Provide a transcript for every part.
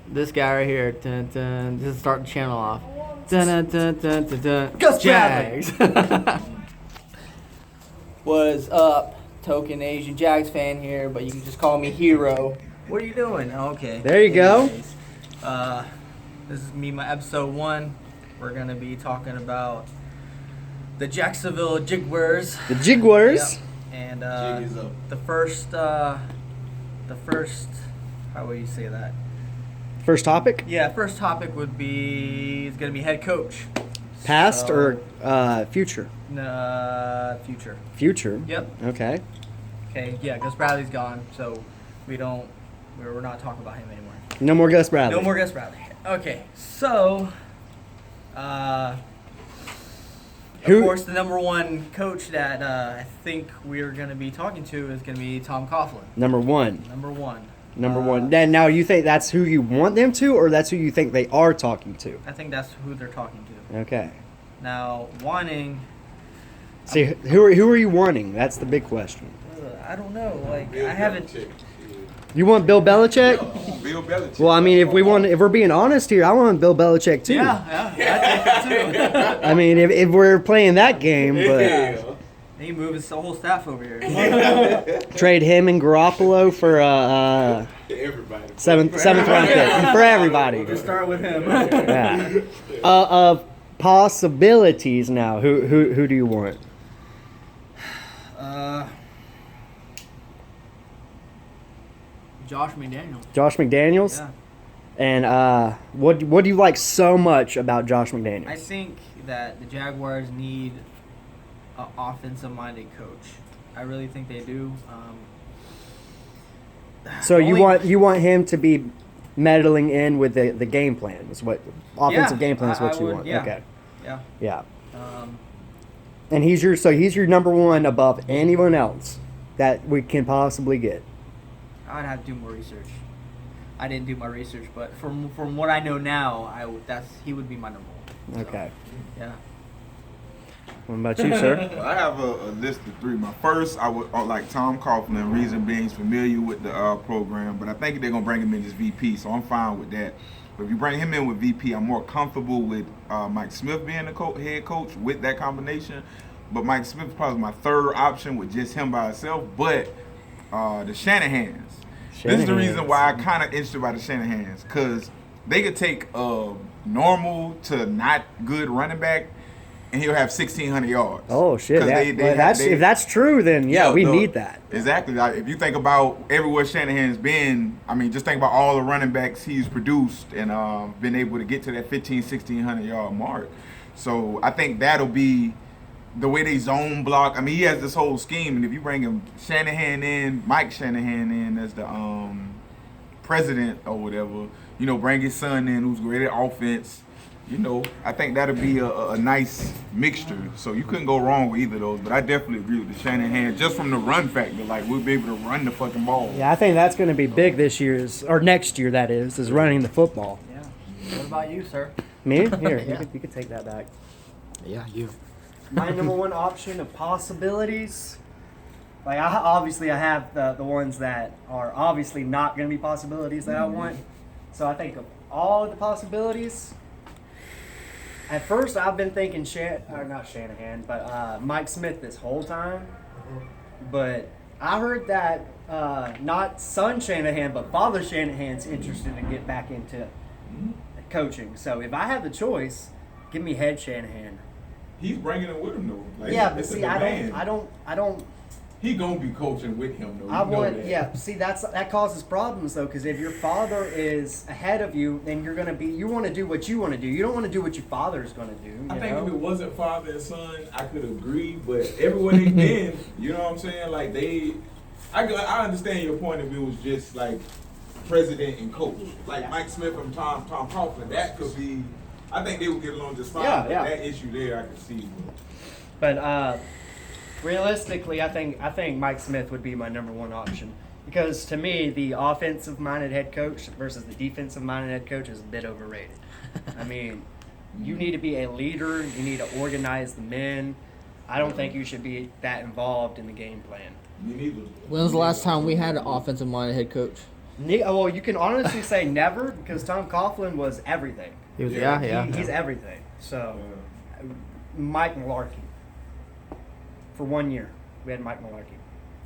This guy right here. Dun, dun, just start the channel off. Dun, dun, dun, dun, dun, dun. Gus Jags. What's up? Token Asian Jags fan here, but you can just call me Hero. What are you doing? Okay. There you go. Anyways, this is me, my episode 1. We're gonna be talking about the Jacksonville Jaguars. The Jaguars. Yep. And the first, how would you say that? First topic. Yeah, first topic would be it's gonna be head coach. Past or future? Future. Future. Yep. Okay. Okay. Yeah, Gus Bradley's gone, so we're not talking about him anymore. No more Gus Bradley. No more Gus Bradley. Okay, so of course, the number one coach that I think we're gonna be talking to is gonna be Tom Coughlin. Number one. Number one. Then now you think that's who you want them to, or that's who you think they are talking to? I think that's who they're talking to. Okay. Now, wanting. See, who are you wanting? That's the big question. I don't know. Like, I haven't. You want Bill Belichick? Bill Belichick. Well, I mean, if we're being honest here, I want Bill Belichick too. Yeah, I think it too. I mean, if we're playing that game, but He moved his whole staff over here. trade him and Garoppolo for Everybody. seventh round pick for everybody. Just start with him. Yeah. Of possibilities now, who do you want? Josh McDaniels. Josh McDaniels. Yeah. And what do you like so much about Josh McDaniels? I think that the Jaguars need an offensive-minded coach. I really think they do. So you want him to be meddling in with the game plan? Is what offensive game plan is what you want? Yeah. Okay. Yeah. Yeah. And he's your number one above anyone else that we can possibly get. I'd have to do more research. I didn't do my research, but from what I know now, he would be my number one. So, Okay. Yeah. What about you, sir? Well, I have a list of 3. My first, I would like Tom Coughlin. Reason being, he's familiar with the program, but I think they're gonna bring him in as VP, so I'm fine with that. But if you bring him in with VP, I'm more comfortable with Mike Smith being the head coach with that combination. But Mike Smith is probably my third option with just him by himself. But the Shanahans. This is the reason why I kind of interested by the Shanahans, because they could take a normal to not good running back, and he'll have 1,600 yards. Oh shit! If that's true, then we need that. Exactly. Like, if you think about everywhere Shanahan's been, I mean, just think about all the running backs he's produced and been able to get to that 1,600 yard mark. So I think that'll be the way they zone block. I mean, he has this whole scheme, and if you bring him Mike Shanahan in as the president or whatever, bring his son in who's great at offense. I think that'll be a nice mixture. So you couldn't go wrong with either of those. But I definitely agree with the Shanahan just from the run factor. Like, we'll be able to run the fucking ball. Yeah, I think that's going to be big this year, or next year. That is running the football. Yeah. What about you, sir? Me? Here, you could take that back. Yeah, you. My number one option of possibilities, like I have the ones that are obviously not going to be possibilities that I want. So I think of all of the possibilities. At first, I've been thinking not Shanahan, but Mike Smith this whole time. But I heard that not son Shanahan, but father Shanahan's interested in get back into coaching. So if I have the choice, give me head Shanahan. He's bringing it with him though. Like, yeah, but see, I don't. He gonna be coaching with him though. See, that causes problems though, because if your father is ahead of you, then you want to do what you want to do. You don't want to do what your father is going to do. I think if it wasn't father and son, I could agree. But everywhere they've been, you know what I'm saying? Like I understand your point if it was just like president and coach, like Mike Smith and Tom Coughlin. That could be. I think they would get along just fine. Yeah. That issue there, I could see. But realistically, I think Mike Smith would be my number one option, because to me, the offensive-minded head coach versus the defensive-minded head coach is a bit overrated. I mean, you need to be a leader. You need to organize the men. I don't think you should be that involved in the game plan. Me neither. When was the last time we had an offensive-minded head coach? Well, you can honestly say never because Tom Coughlin was everything. He was, Yeah. He's everything. So, Yeah. Mike Mularkey. For 1 year, we had Mike Mularkey.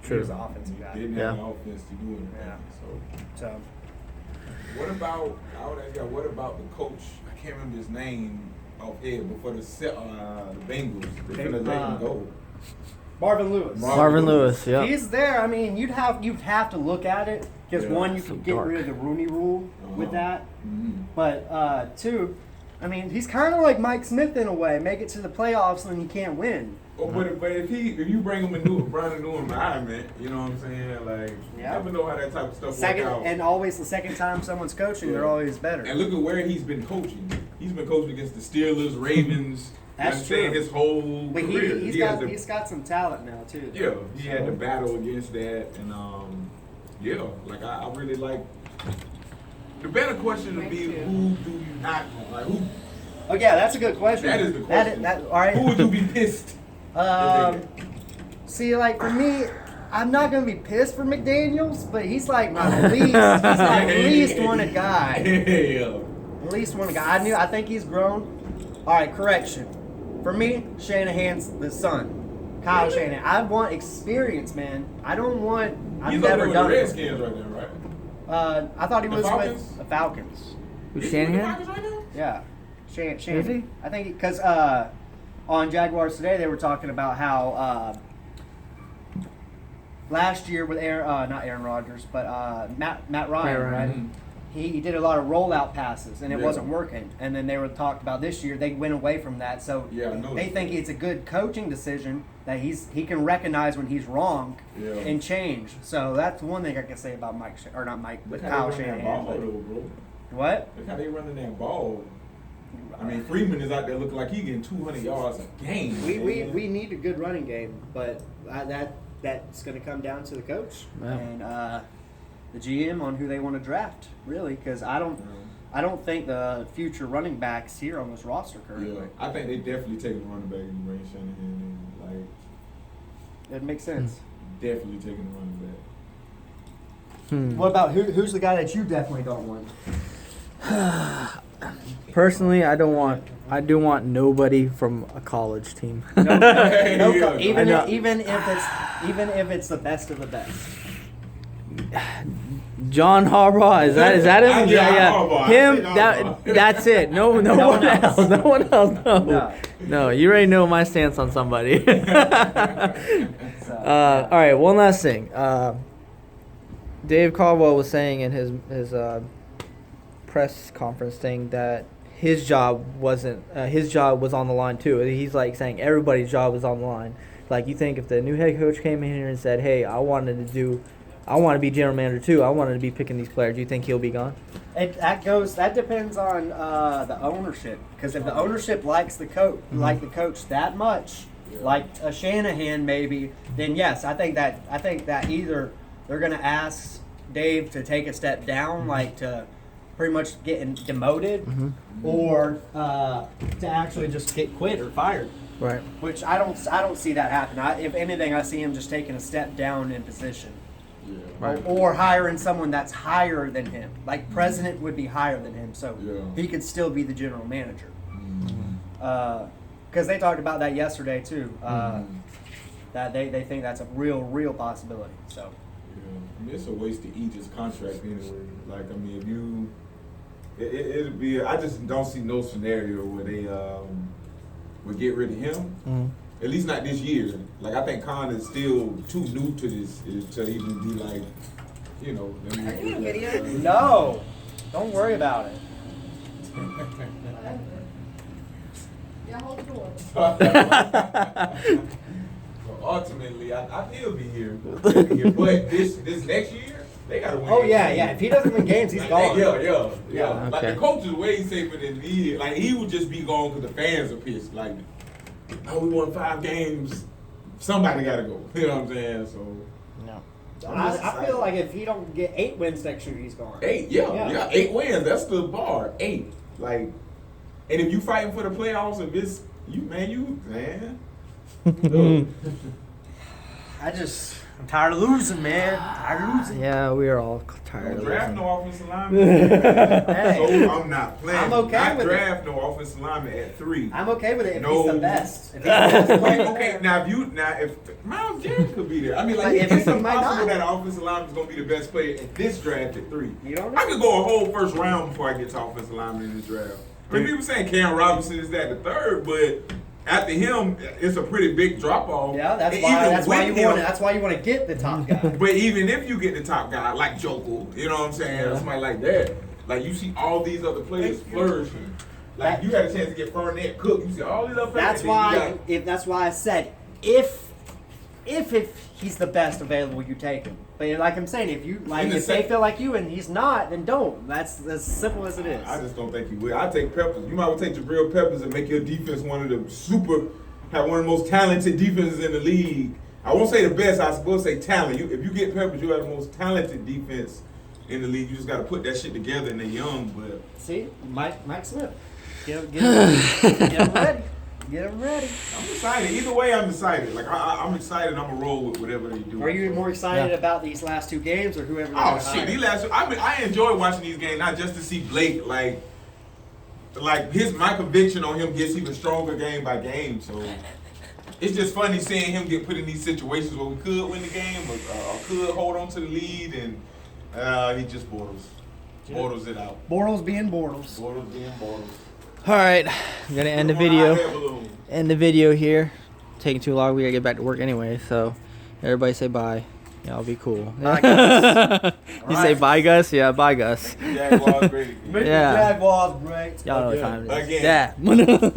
He True. was the offensive guy. Didn't have an offense to do anything. Yeah. So. So, What about what about the coach? I can't remember his name offhand, but for the Bengals, they're gonna let him go. Marvin Lewis. Marvin Lewis, yeah. He's there. I mean, you'd have to look at it because Yeah. one, you So could get dark. rid of the Rooney Rule with Uh-huh. that, Mm-hmm. but two, I mean, he's kind of like Mike Smith in a way. Make it to the playoffs and you can't win. Oh, but if you bring him a new environment, you know what I'm saying? Like, Yeah. you never know how that type of stuff Second works out. and always the second time someone's coaching, they're Yeah. always better. And look at where he's been coaching. He's been coaching against the Steelers, Ravens. That's I'm saying true. his whole But career. he's got some talent now too. Yeah, he had to battle against that, and yeah, like I really like. The better question would be, who do you not want? Like who? Oh yeah, that's a good question. That is the question. All right. Who would you be pissed? See, like for me, I'm not gonna be pissed for McDaniels, but he's like my least. He's my least wanted guy. Yeah. Least wanted guy. I think he's grown. All right, correction. For me, Shanahan's the son. Kyle Shanahan. I want experience, man. I don't want. I've He's over never there done with the it. Redskins right now, right? I thought he The was Falcons? with the Falcons. Who's He's with the Shanahan? Falcons right now? Yeah, Shanahan. Is he? I think because on Jaguars Today they were talking about how last year with not Aaron Rodgers, but Matt Ryan, Ryan. right? Mhm. He did a lot of rollout passes and it Yeah. wasn't working. And then they were talked about this year they went away from that. So Yeah, I know they that. think it's a good coaching decision that he can recognize when he's wrong Yeah. and change. So that's one thing I can say about Look how Kyle they run that ball, Shanahan. though, bro. What? Look how they running that ball. I mean, Freeman is out there looking like he getting 200 yards a game. We need a good running game, but that's going to come down to the coach Yeah. and the GM on who they want to draft, really, because I don't think the future running backs here on this roster currently. Yeah, I think they definitely taking the running back in Ray Shanahan, and like It makes sense. definitely taking the running back. What about who's the guy that you definitely don't want? Personally, I do want nobody from a college team. No, even I know. if it's the best of the best. John Harbaugh, is that him? I say Harbaugh. I Him. say Harbaugh. That's it. No one else. No one else. No. No. No. You already know my stance on somebody. So, All right. One last thing. Dave Caldwell was saying in his press conference thing that his job was on the line too. He's like saying everybody's job is on the line. Like, you think if the new head coach came in here and said, "Hey, I want to be general manager too. I wanted to be picking these players," do you think he'll be gone? That depends on the ownership. Because if the ownership likes the coach, like the coach that much, like a Shanahan maybe, then yes, I think that either they're going to ask Dave to take a step down, like to pretty much get demoted, or to actually just get quit or fired. Right. Which I don't see that happen. If anything, I see him just taking a step down in position. Yeah. Right. Or hiring someone that's higher than him. Like president would be higher than him, so Yeah. he could still be the general manager. Mhm. Because they talked about that yesterday too. Mhm. That they think that's a real possibility. So Yeah. I mean, it's a waste to eat his contract anyway. Like, I mean, if you, it'd be. I just don't see no scenario where they would get rid of him. At least not this year. Like, I think Khan is still too new to this to even be like, you know. I mean, Are you on video? no, don't worry about it. Yeah, hold the door. So ultimately, I he'll be here. But this next year, they gotta win. Oh yeah. If he doesn't win games, he's Like, gone. Yeah. Like, Okay. the coach is way safer than he. Like, he would just be gone because the fans are pissed. Like, oh, we won 5 games. Somebody gotta go. You know what I'm saying? So No. I'm just I feel excited. like if he don't get 8 wins next year, he's gone. 8, Yeah. yeah, 8 wins. That's the bar. 8. Like, and if you fighting for the playoffs, if it's you, man. I'm tired of losing, man. I'm tired of losing. Yeah, we are all tired Don't of draft losing. no offensive lineman. Hey. So I'm not playing. I'm okay Not with it. draft no offensive lineman at 3. I'm okay with it if No. he's the best. If he's the best player Okay, there. now if Miles Jared could be there, I mean, like But it's he might impossible not. that an offensive lineman is gonna be the best player in this draft at 3. You don't know. I could go a whole first round before I get to offensive lineman in this draft. I mean, people saying Cam Robinson is that the 3rd, but after him, it's a pretty big drop off. Yeah, that's And why. even That's why with you want. him- That's why you want to get the top guy. But even if you get the top guy like Joko, you know what I'm saying, or somebody like that, like you see all these other players flourishing. Like you had a chance to get Fournette, Cook. You see all these other players. That's and then why. you That's why I said if he's the best available, you take him. But like I'm saying, if you like, In the if they sec- feel like you and he's not, then don't. That's as simple as it is. I just don't think you will. I take Peppers. You might well take Jabril Peppers and make your defense one of the have one of the most talented defenses in the league. I won't say the best. I suppose say talent. If you get Peppers, you have the most talented defense in the league. You just got to put that shit together, and they're young. But See, Mike Smith, get him ready. Get him ready. I'm excited. Either way, I'm excited. Like I'm excited. I'm gonna roll with whatever they do. Are you more excited Yeah. about these last 2 games or whoever? Oh they're shit! hiring? I enjoy watching these games not just to see Blake like my conviction on him gets even stronger game by game. So it's just funny seeing him get put in these situations where we could win the game or could hold on to the lead, and he just Bortles it out. Bortles being Bortles. Bortles being Bortles. All right, I'm gonna end the Put him on a hot video. air balloon. End the video here. Taking too long. We gotta get back to work anyway. So, everybody say bye. Y'all be cool. Bye, Gus. You say bye, Gus? Yeah, bye, Gus. Jaguars great again. Yeah. Jaguars, great. Y'all know what time it is. Again. Yeah.